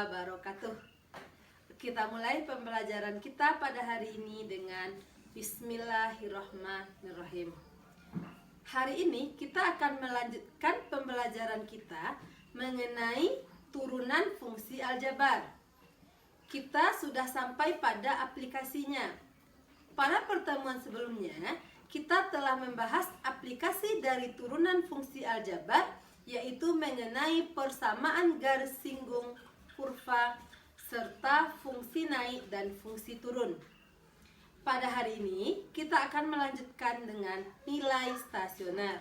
wabarakatuh. Kita mulai pembelajaran kita pada hari ini dengan Bismillahirrahmanirrahim. Hari ini kita akan melanjutkan pembelajaran kita mengenai turunan fungsi aljabar. Kita sudah sampai pada aplikasinya. Pada pertemuan sebelumnya, kita telah membahas aplikasi dari turunan fungsi aljabar, yaitu mengenai persamaan garis singgung, kurva, serta fungsi naik dan fungsi turun. Pada hari ini, kita akan melanjutkan dengan nilai stasioner.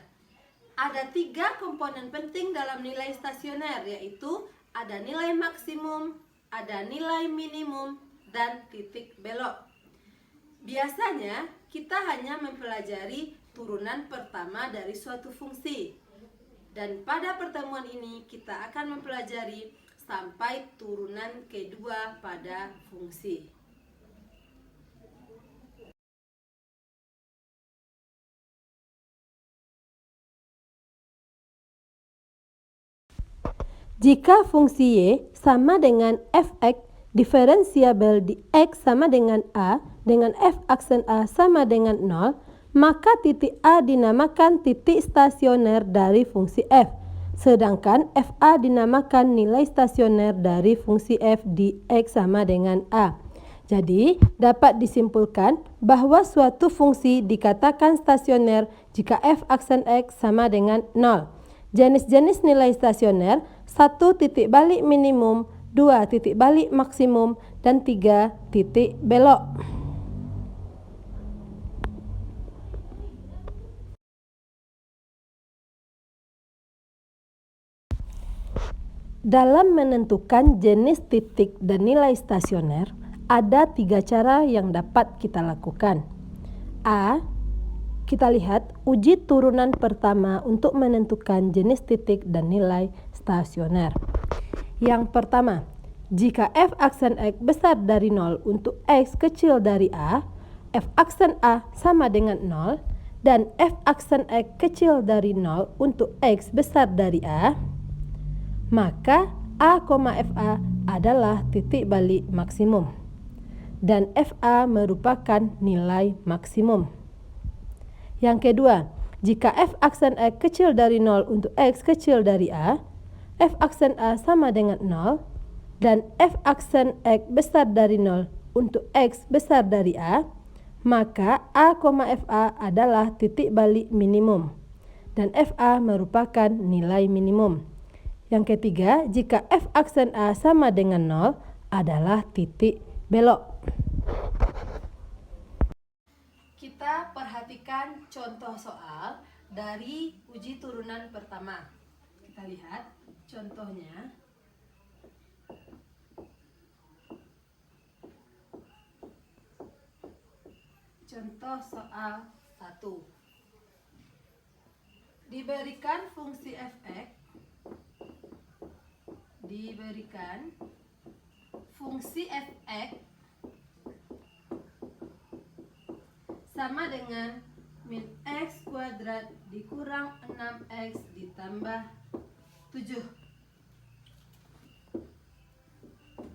Ada 3 komponen penting dalam nilai stasioner, yaitu ada nilai maksimum, ada nilai minimum, dan titik belok. Biasanya, kita hanya mempelajari turunan pertama dari suatu fungsi. Dan pada pertemuan ini kita akan mempelajari sampai turunan kedua pada fungsi. Jika fungsi Y sama dengan fx diferensiabel di X sama dengan A dengan f aksen A sama dengan 0, maka titik A dinamakan titik stasioner dari fungsi f, sedangkan FA dinamakan nilai stasioner dari fungsi f di X sama dengan A. Jadi, dapat disimpulkan bahwa suatu fungsi dikatakan stasioner jika f aksen X sama dengan 0. Jenis-jenis nilai stasioner: 1 titik balik minimum, 2 titik balik maksimum, dan 3 titik belok. Dalam menentukan jenis titik dan nilai stasioner, ada 3 cara yang dapat kita lakukan. A. Kita lihat uji turunan pertama untuk menentukan jenis titik dan nilai stasioner. Yang pertama, jika f aksen X besar dari 0 untuk X kecil dari A, f aksen A sama dengan 0, dan f aksen X kecil dari 0 untuk X besar dari A, maka A, FA adalah titik balik maksimum, dan FA merupakan nilai maksimum. Yang kedua, jika f aksen X kecil dari 0 untuk X kecil dari A, f aksen A sama dengan 0, dan f aksen X besar dari 0 untuk X besar dari A, maka A, FA adalah titik balik minimum, dan FA merupakan nilai minimum. Yang ketiga, jika f aksen A sama dengan 0 adalah titik belok. Kita perhatikan contoh soal dari uji turunan pertama. Kita lihat contohnya. Contoh soal 1. Diberikan fungsi fx, sama dengan min x kuadrat dikurang 6x ditambah 7.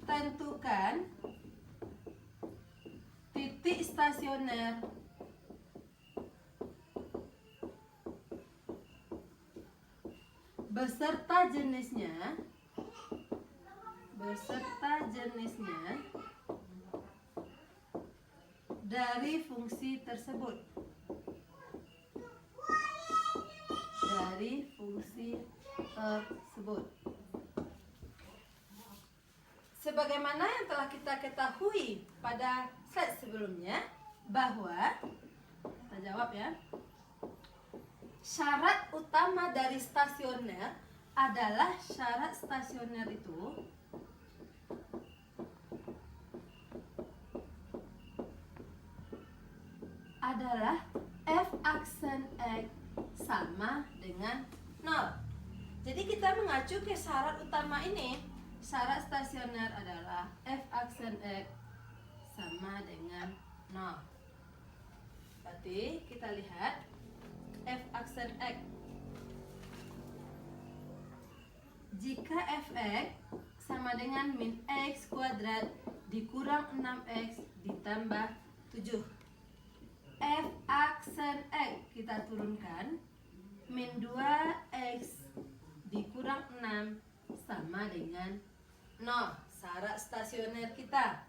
Tentukan titik stasioner beserta jenisnya dari fungsi tersebut. Sebagaimana yang telah kita ketahui pada slide sebelumnya, bahwa kita jawab ya, syarat utama dari stasioner adalah syarat stasioner itu adalah f aksen X sama dengan 0. Jadi kita mengacu ke syarat utama ini. Syarat stasioner adalah f aksen X sama dengan 0. Berarti kita lihat f aksen X. Jika fx sama dengan min X kuadrat dikurang 6X ditambah 7. F aksen X kita turunkan, min 2X dikurang 6 sama dengan 0. Syarat stasioner kita,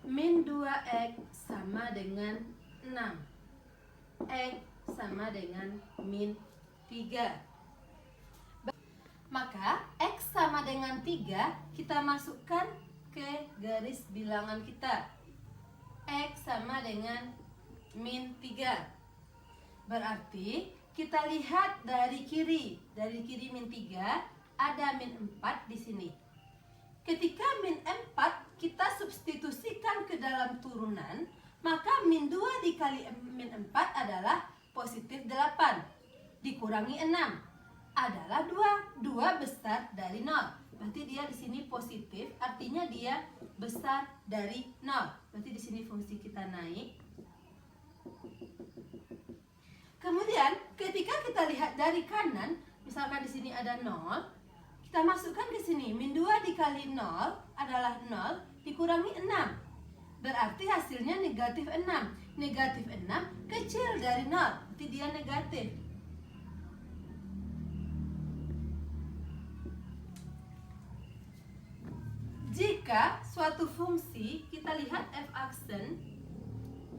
min 2X sama dengan 6, X sama dengan min 3. Maka X sama dengan 3 kita masukkan ke garis bilangan kita. X sama dengan min 3. Berarti kita lihat dari kiri min 3 ada min 4 di sini. Ketika min 4 kita substitusikan ke dalam turunan, maka min 2 dikali min 4 adalah positif 8 dikurangi 6 adalah 2. 2 besar dari 0. Berarti dia di sini positif, artinya dia besar dari 0. Berarti di sini fungsi kita naik. Kemudian ketika kita lihat dari kanan, misalkan di sini ada 0, kita masukkan ke sini. Min 2 dikali 0 adalah 0 dikurangi 6. Berarti hasilnya negatif 6. Negatif 6 kecil dari 0. Berarti dia negatif. Jika suatu fungsi kita lihat f aksen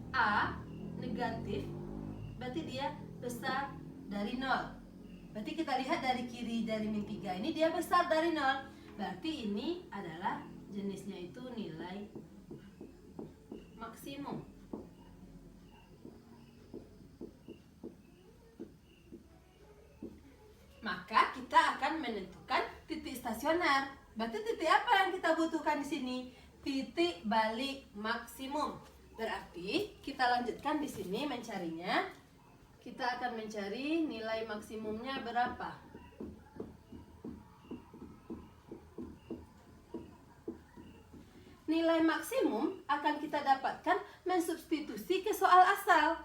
A negatif, berarti dia besar dari 0. Berarti kita lihat dari kiri dari min 3 ini dia besar dari 0. Berarti ini adalah jenisnya itu nilai maksimum. Maka kita akan menentukan titik stasioner. Berarti titik apa yang kita butuhkan di sini? Titik balik maksimum. Berarti kita lanjutkan di sini mencarinya. Kita akan mencari nilai maksimumnya berapa. Nilai maksimum akan kita dapatkan mensubstitusi ke soal asal.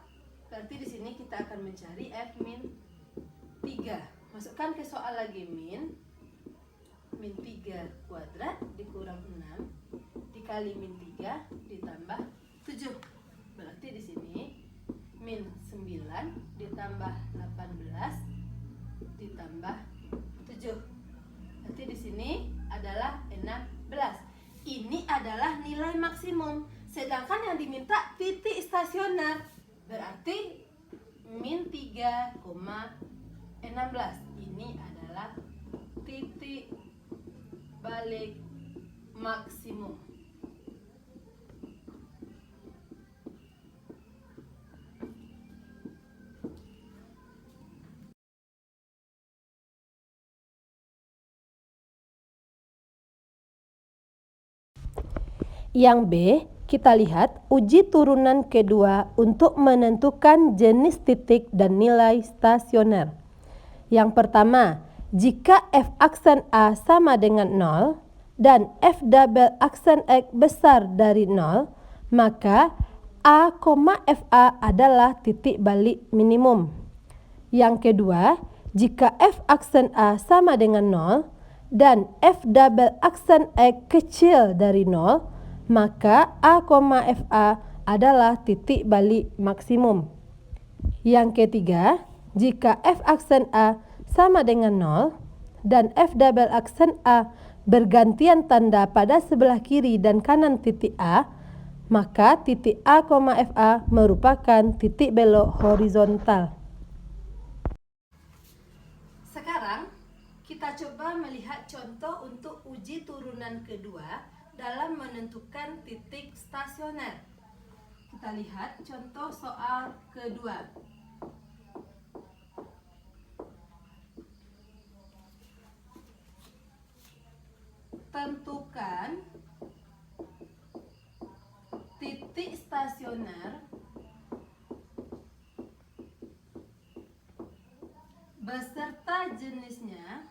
Berarti di sini kita akan mencari F min 3. Masukkan ke soal lagi min 3 kuadrat dikurang 6 dikali min 3 ditambah 7. Berarti di sini min 9 ditambah 18 ditambah 7. Berarti di sini adalah 16. Ini adalah nilai maksimum. Sedangkan yang diminta titik stasioner. Berarti min 3,16. Ini adalah titik balik maksimum. Yang B, kita lihat uji turunan kedua untuk menentukan jenis titik dan nilai stasioner. Yang pertama, jika f aksen A sama dengan 0 dan f double aksen X besar dari 0, maka A, FA adalah titik balik minimum. Yang kedua, jika f aksen A sama dengan 0 dan f double aksen X kecil dari 0, maka A, FA adalah titik balik maksimum. Yang ketiga, jika f aksen A sama dengan 0 dan f double aksen A bergantian tanda pada sebelah kiri dan kanan titik A, maka titik A, FA merupakan titik belok horizontal. Sekarang kita coba melihat contoh untuk uji turunan kedua dalam menentukan titik stasioner. Kita lihat contoh soal kedua. Tentukan titik stasioner beserta jenisnya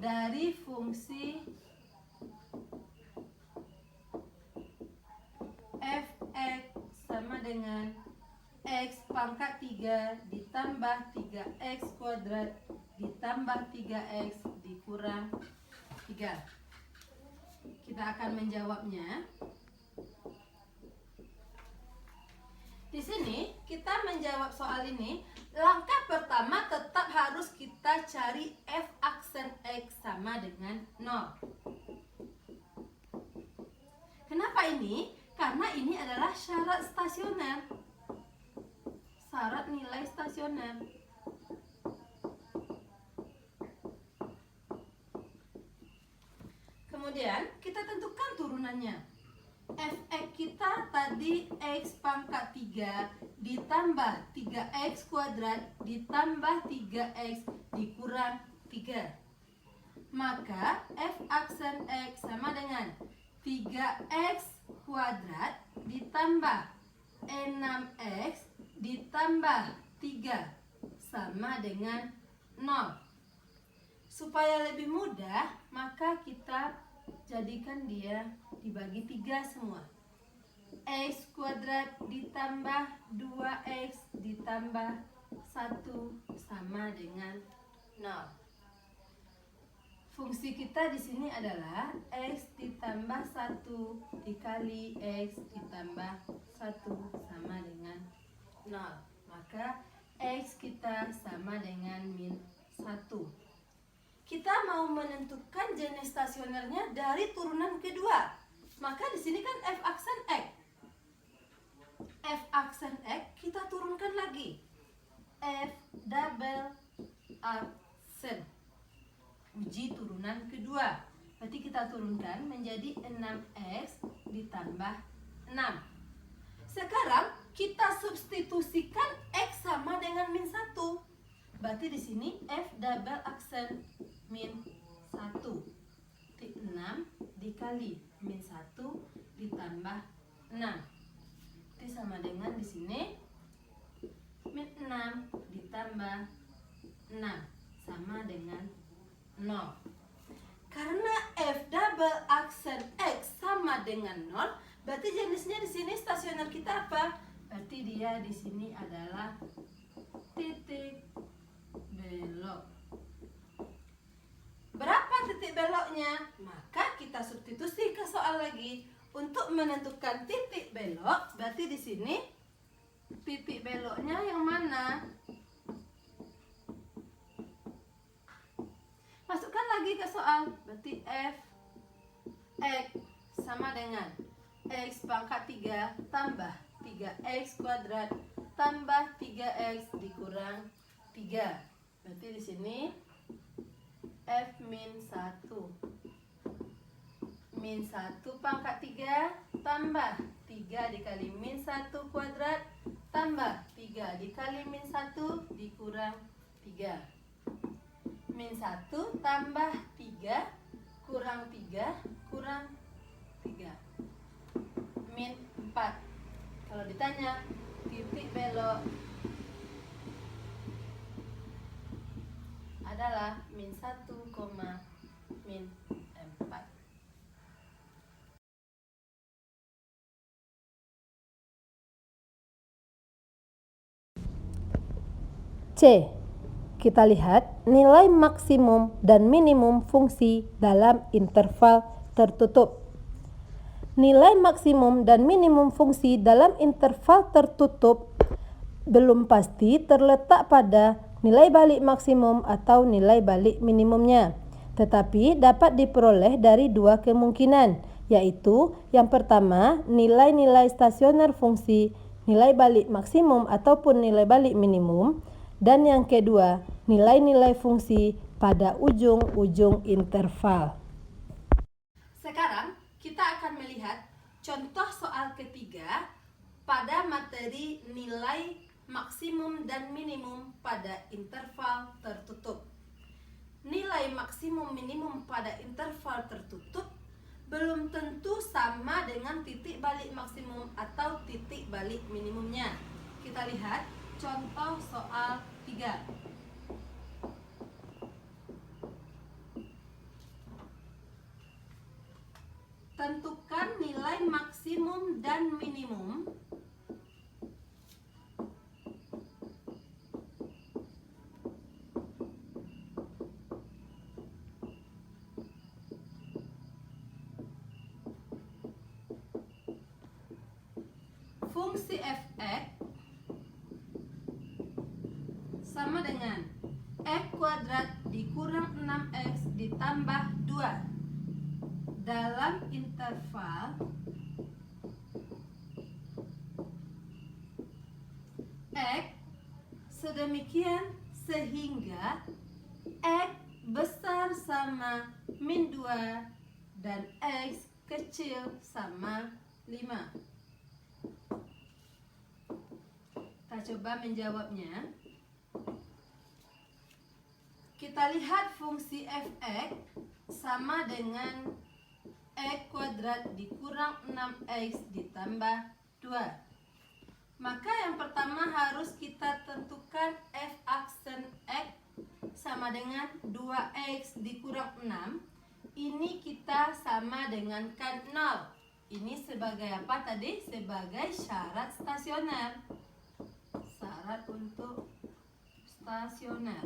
dari fungsi f(x) sama dengan X pangkat 3 ditambah 3X kuadrat ditambah 3X dikurang 3. Kita akan menjawabnya. Di sini kita menjawab soal ini, langkah pertama tetap harus kita cari f aksen X sama dengan 0. Kenapa ini? Karena ini adalah syarat stasioner. Syarat nilai stasioner. Kemudian kita tentukan turunannya. Fx kita tadi X pangkat 3 ditambah 3X kuadrat ditambah 3X dikurang 3. Maka f aksen X sama dengan 3X kuadrat ditambah 6X ditambah 3 sama dengan 0. Supaya lebih mudah, maka kita jadikan dia dibagi 3 semua. X kuadrat ditambah 2X ditambah 1 sama dengan 0. Fungsi kita di sini adalah X ditambah 1 dikali X ditambah 1 sama dengan 0. Maka X kita sama dengan min 1. Kita mau menentukan jenis stasionernya dari turunan kedua. Maka di sini kan f aksen X. F aksen X kita turunkan lagi. F double aksen. Uji turunan kedua. Berarti kita turunkan menjadi 6X ditambah 6. Sekarang kita substitusikan X sama dengan min 1. Berarti di sini F double aksen min 1. 6 dikali min 1 ditambah 6. Itu sama dengan di sini min 6 ditambah 6 sama dengan 0. Karena F double aksen X sama dengan 0, berarti jenisnya di sini stasioner kita apa? Berarti dia di sini adalah titik belok. Berapa titik beloknya? Maka kita substitusi ke soal lagi. Untuk menentukan titik belok, berarti di sini titik beloknya yang mana? Masukkan lagi ke soal. Berarti F X sama dengan X pangkat 3 tambah 3X kuadrat tambah 3X dikurang 3. Berarti di sini F min 1. Min 1 pangkat 3 tambah 3 dikali min 1 kuadrat tambah 3 dikali min 1 dikurang 3. Min 1 tambah 3 kurang 3 kurang 3. Min 4. Kalau ditanya titik belok adalah min 1, min 4. C. Kita lihat nilai maksimum dan minimum fungsi dalam interval tertutup. Nilai maksimum dan minimum fungsi dalam interval tertutup belum pasti terletak pada nilai balik maksimum atau nilai balik minimumnya, tetapi dapat diperoleh dari dua kemungkinan, yaitu yang pertama nilai-nilai stasioner fungsi nilai balik maksimum ataupun nilai balik minimum, dan yang kedua nilai-nilai fungsi pada ujung-ujung interval. Sekarang kita akan melihat contoh soal ketiga pada materi nilai maksimum dan minimum pada interval tertutup. Nilai maksimum minimum pada interval tertutup belum tentu sama dengan titik balik maksimum atau titik balik minimumnya. Kita lihat contoh soal 3. Tentukan nilai maksimum dan minimum fungsi f(x) sama dengan x kuadrat dikurang 6x ditambah 2 dalam interval x sedemikian sehingga x besar sama min 2 dan x kecil sama 5. Kita coba menjawabnya. Kita lihat fungsi f(x) sama dengan x kuadrat dikurang 6x ditambah 2. Maka yang pertama harus kita tentukan f aksen x sama dengan 2x dikurang 6. Ini kita sama dengan kan 0. Ini sebagai apa tadi? Sebagai syarat stasioner. Syarat untuk stasioner.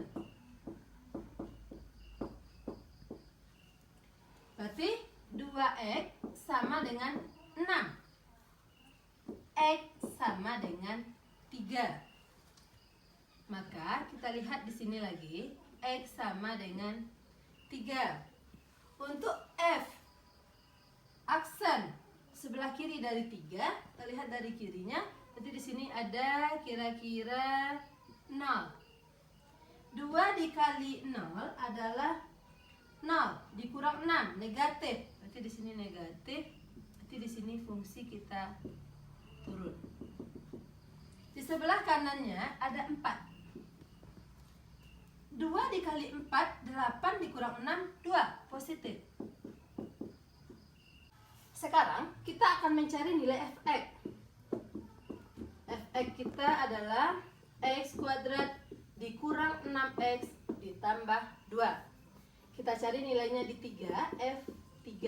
Berarti 2x sama dengan 6. X sama dengan 3. Maka kita lihat di sini lagi, x sama dengan 3. Untuk f aksen sebelah kiri dari 3, kita lihat dari kirinya, berarti di sini ada kira-kira 0. 2 dikali 0 adalah 0 dikurang 6, negatif. Berarti di sini negatif. Berarti di sini fungsi kita turun. Di sebelah kanannya ada 4. 2 dikali 4, 8 dikurang 6, 2, positif. Sekarang kita akan mencari nilai f(x). f(x) kita adalah x kuadrat dikurang 6x ditambah 2. Kita cari nilainya di 3, f3.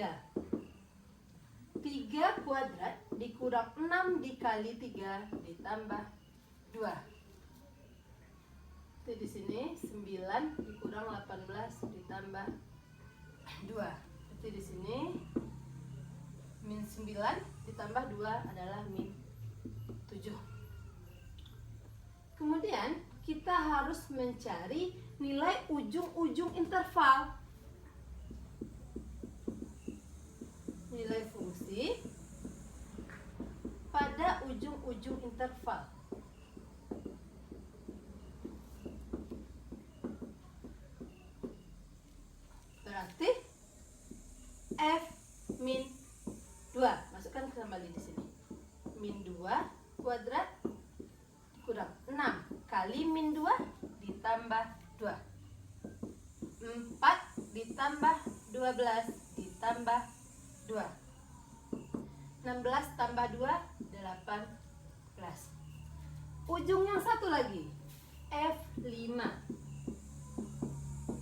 3 kuadrat dikurang 6 dikali 3 ditambah 2. Itu di sini 9 dikurang 18 ditambah 2. Berarti di sini min 9 ditambah 2 adalah min 7. Kemudian kita harus mencari nilai ujung-ujung interval. Nilai fungsi pada ujung-ujung interval. Berarti f min 2. Masukkan kembali di sini. Min 2 kuadrat kurang 6 kali min 2 ditambah 2. 4 ditambah 12 ditambah 2. 16 tambah 2, 18. Ujung yang satu lagi, F5.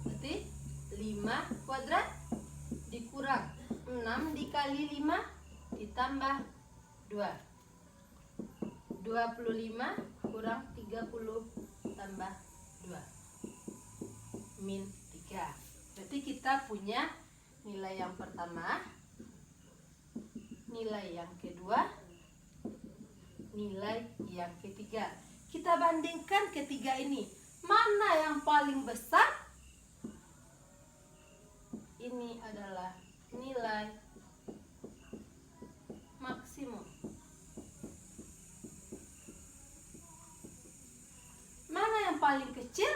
Berarti 5 kuadrat dikurang 6 dikali 5 ditambah 2. 25 kurang 30 tambah 2. Min 3. Berarti kita punya nilai yang pertama, nilai yang kedua, nilai yang ketiga. Kita bandingkan ketiga ini. Mana yang paling besar? Ini adalah nilai maksimum. Mana yang paling kecil?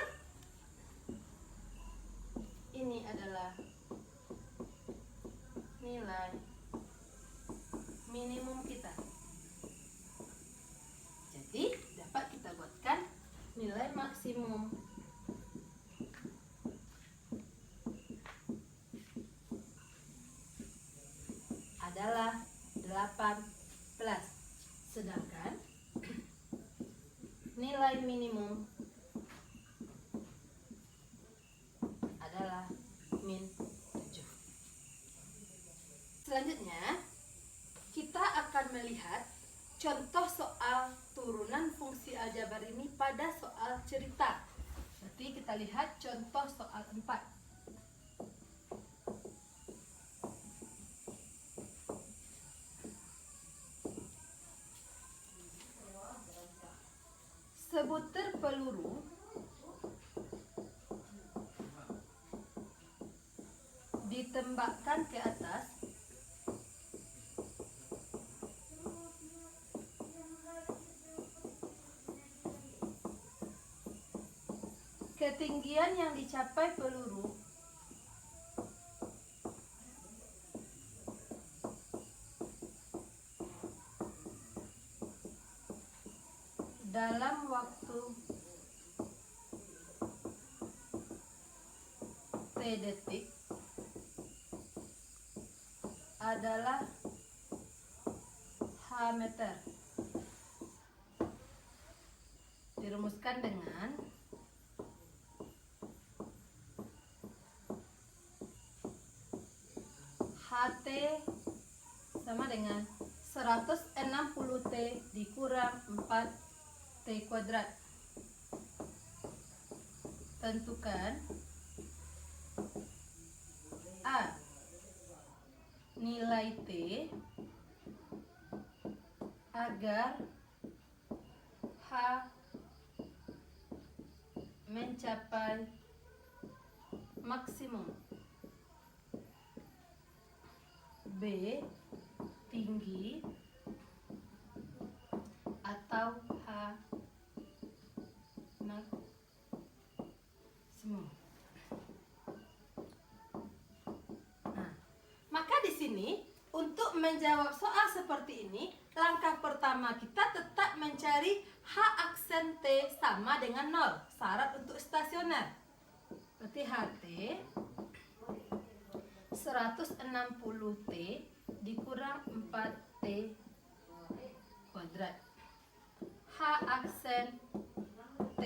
Ini adalah nilai minimum kita. Jadi dapat kita buatkan nilai maksimum. Adalah 18. Sedangkan nilai minimum adalah min 7. Selanjutnya kita akan melihat contoh soal turunan fungsi aljabar ini pada soal cerita. Berarti kita lihat contoh soal 4. sebutir peluru ditembakkan ke atas ketinggian yang dicapai peluru dalam waktu T detik adalah H meter. Dirumuskan dengan HT sama dengan 160T dikurang 4T kuadrat. Tentukan A. Nilai T agar H mencapai maksimum. B. Tinggi atau H maksimum. Nah, maka di sini untuk menjawab soal seperti ini, langkah pertama kita tetap mencari H aksen T sama dengan 0, syarat untuk stasioner. Berarti HT 160T dikurang 4T kuadrat. H aksen T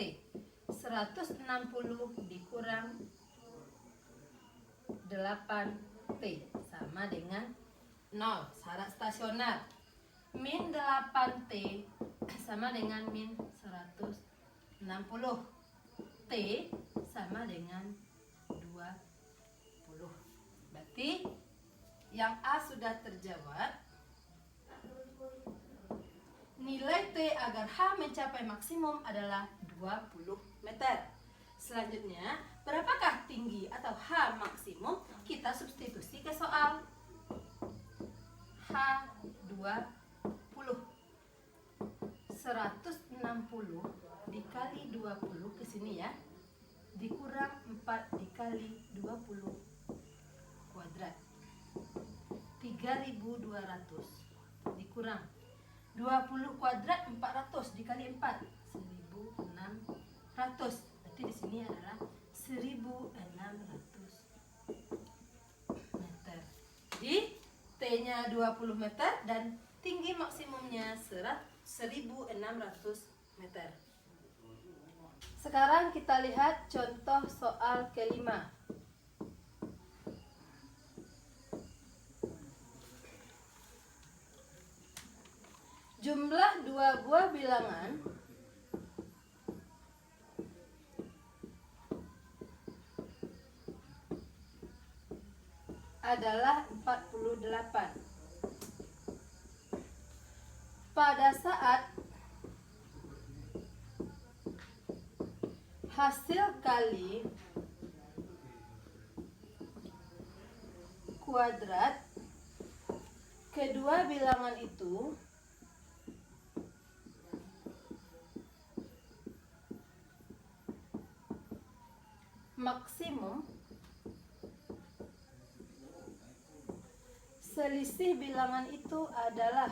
160 dikurang 8T sama dengan 0, syarat stasioner. Min 8T sama dengan min 160. T sama dengan 20. Berarti yang A sudah terjawab. Nilai T agar H mencapai maksimum adalah 20 meter. Selanjutnya, berapakah tinggi atau H maksimum? Kita substitusi ke soal. H 20. 160 dikali 20 ke sini ya. Dikurang 4 dikali 20 kuadrat. 3.200 dikurang 20 kuadrat 400 dikali 4 1.600. Berarti di sini adalah 1.600 meter. Jadi T-nya 20 meter dan tinggi maksimumnya 1.600 meter. Sekarang kita lihat contoh soal kelima. Jumlah dua buah bilangan adalah 48. Pada saat hasil kali kuadrat kedua bilangan itu maksimum, selisih bilangan itu adalah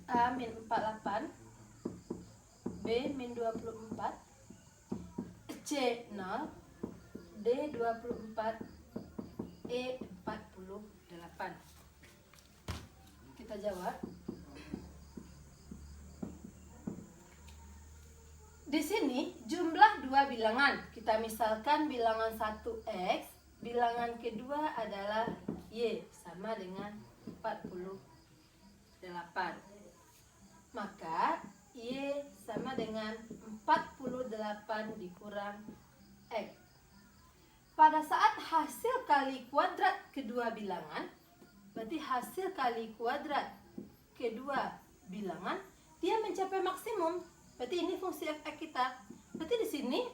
A min 48, B min 24, C 0, D 24, E 48. Kita jawab. Di sini jumlah dua bilangan. Kita misalkan bilangan 1X, bilangan kedua adalah Y sama dengan 48. Maka Y sama dengan 48 dikurang X. pada saat hasil kali kuadrat kedua bilangan, berarti hasil kali kuadrat kedua bilangan, dia mencapai maksimum. Berarti ini fungsi f(x) kita. Berarti di sini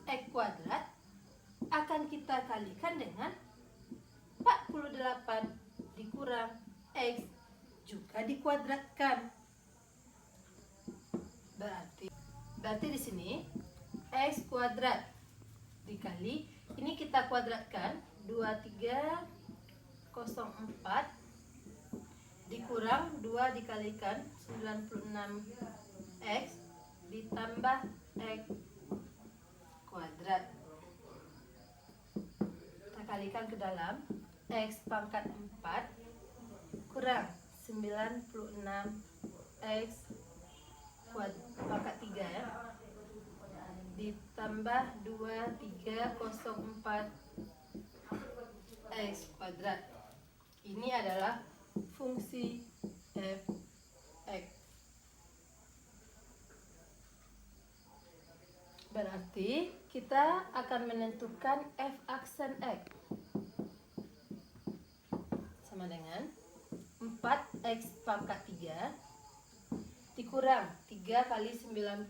x kuadrat akan kita kalikan dengan 48 dikurang x juga dikuadratkan. Berarti di sini x kuadrat dikali, ini kita kuadratkan 2304 dikurang 2 dikalikan 96x ditambah x kuadrat. Kita kalikan ke dalam, x pangkat 4 kurang 96x pangkat 3 ya, ditambah 2304 x kuadrat. Ini adalah fungsi f(x). Berarti kita akan menentukan f aksen x sama dengan 4x pangkat 3 dikurang 3 kali 96,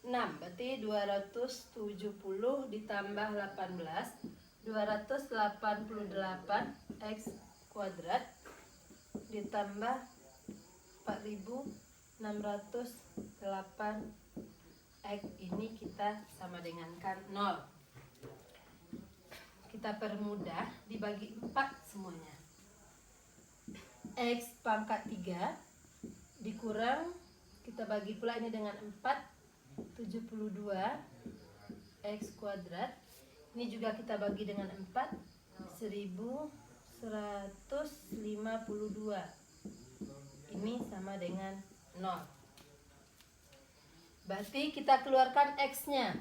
berarti 270 ditambah 18, 288x kuadrat ditambah 4608x, ini kita sama dengankan 0. Kita permudah, dibagi 4 semuanya. X pangkat 3 dikurang, kita bagi pula ini dengan 4, 72 x kuadrat. Ini juga kita bagi dengan 4, 1152. Ini sama dengan 0. Berarti kita keluarkan x-nya.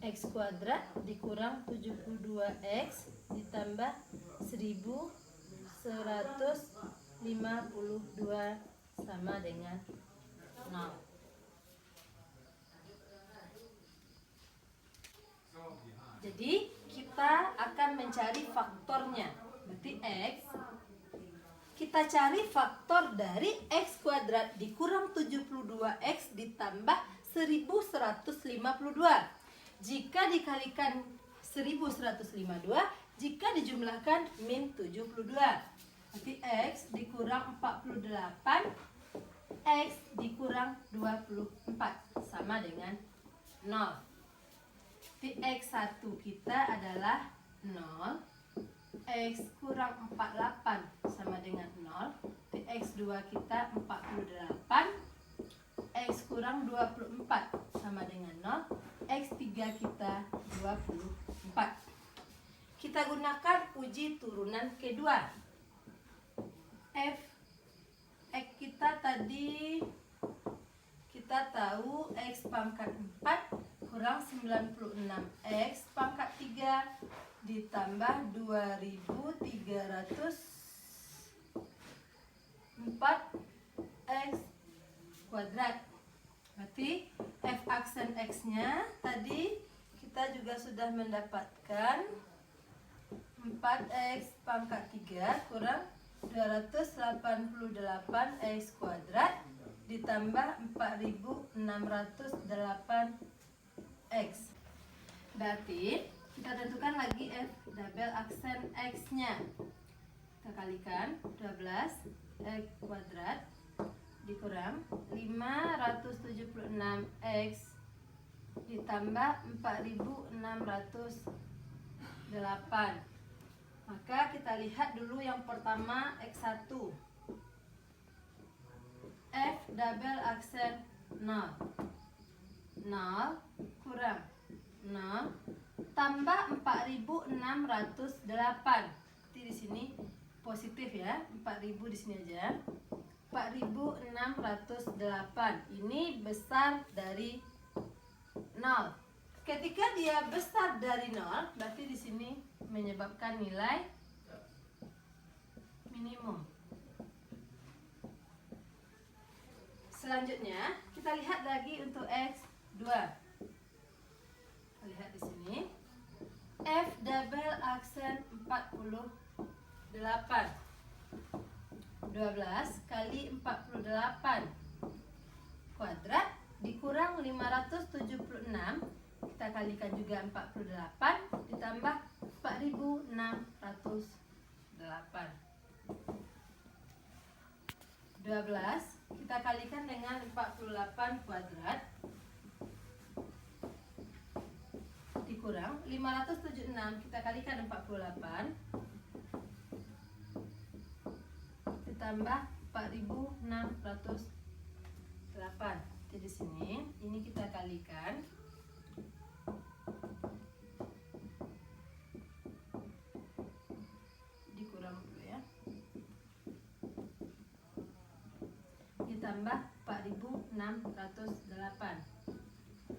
X kuadrat dikurang 72x ditambah 1152 sama dengan 0. Jadi kita akan mencari faktornya. Berarti x, kita cari faktor dari x kuadrat dikurang 72x ditambah 1152. Jika dikalikan 1152, jika dijumlahkan min 72. Berarti x dikurang 48, x dikurang 24 sama dengan 0. Berarti x1 kita adalah 0, x kurang 48 sama dengan 0. Berarti x2 kita 48, x kurang 24 sama dengan 0. X3 kita 24. Kita gunakan uji turunan kedua. F x kita tadi kita tahu x pangkat 4 kurang 96x pangkat 3 ditambah 2304x kuadrat. Berarti f aksen x-nya tadi kita juga sudah mendapatkan 4x pangkat 3 kurang 288x kuadrat ditambah 4608x. Berarti kita tentukan lagi f double aksen x-nya. Kita kalikan 12x kuadrat dikurang 576x ditambah 4608. Maka kita lihat dulu yang pertama x1. F double aksen 0. 0 kurang 0 tambah 4608. Jadi di sini positif ya, 4000 di sini aja. 4608 ini besar dari 0. Ketika dia besar dari 0, berarti di sini menyebabkan nilai minimum. Selanjutnya kita lihat lagi untuk x2. Kita Lihat di sini. F double aksen 48. 12 kali 48 kuadrat dikurang 576. Kita kalikan juga 48 ditambah 4608. 12 kita kalikan dengan 48 kuadrat dikurang 576, kita kalikan 48 ditambah 4608. Jadi di sini ini kita kalikan dikurang dulu ya, ditambah 4608.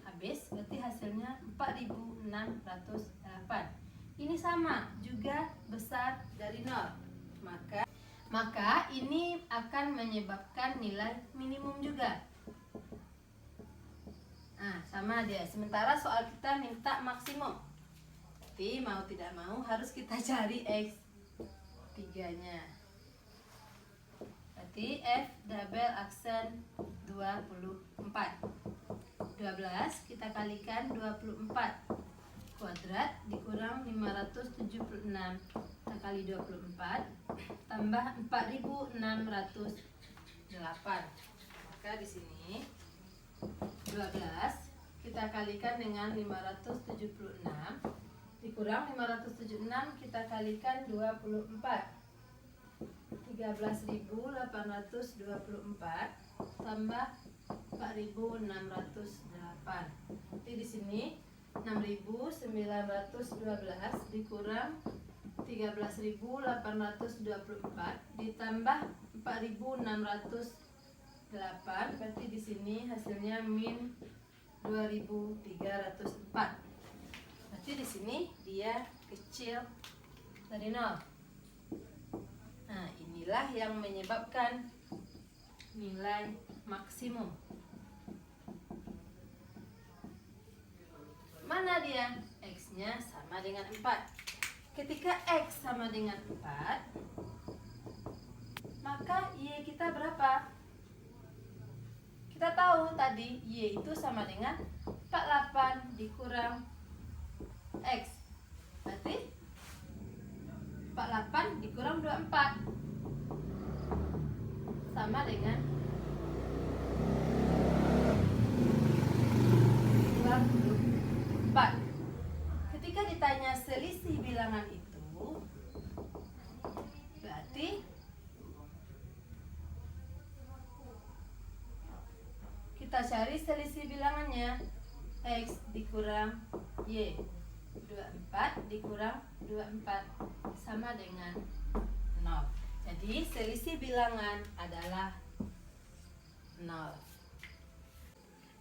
Habis, berarti hasilnya 4608. Ini sama, juga besar dari 0. Maka ini akan menyebabkan nilai minimum juga. Nah, sama dia. Sementara soal kita minta maksimum. Jadi mau tidak mau harus kita cari X3-nya. Berarti F double aksen 24. 12 kita kalikan 24 kuadrat dikurang 576, kita kali 24 tambah 4608. Maka di sini 12 kita kalikan dengan 576 dikurang 576 kita kalikan 24, 13.824 tambah 4.608. Jadi di sini 6.912 dikurang 13.824 ditambah 4.608. Berarti di sini hasilnya min 2.304. Berarti di sini dia kecil dari 0. Nah, inilah yang menyebabkan nilai maksimum. Mana dia? X-nya sama dengan 4. Ketika X sama dengan 4, maka Y kita berapa? Kita tahu tadi Y itu sama dengan 48 dikurang X. Berarti 48 dikurang 24 sama dengan 24. Ketika ditanya selisih bilangan itu, berarti kita cari selisih bilangannya. X dikurang Y, 24 dikurang 24 sama dengan 0. Jadi selisih bilangan adalah 0.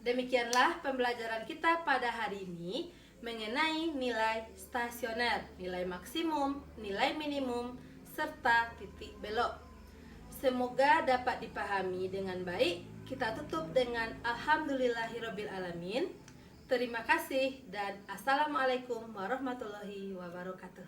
Demikianlah pembelajaran kita pada hari ini mengenai nilai stasioner, nilai maksimum, nilai minimum, serta titik belok. Semoga dapat dipahami dengan baik. Kita tutup dengan alhamdulillahirabbil alamin. Terima kasih dan assalamualaikum warahmatullahi wabarakatuh.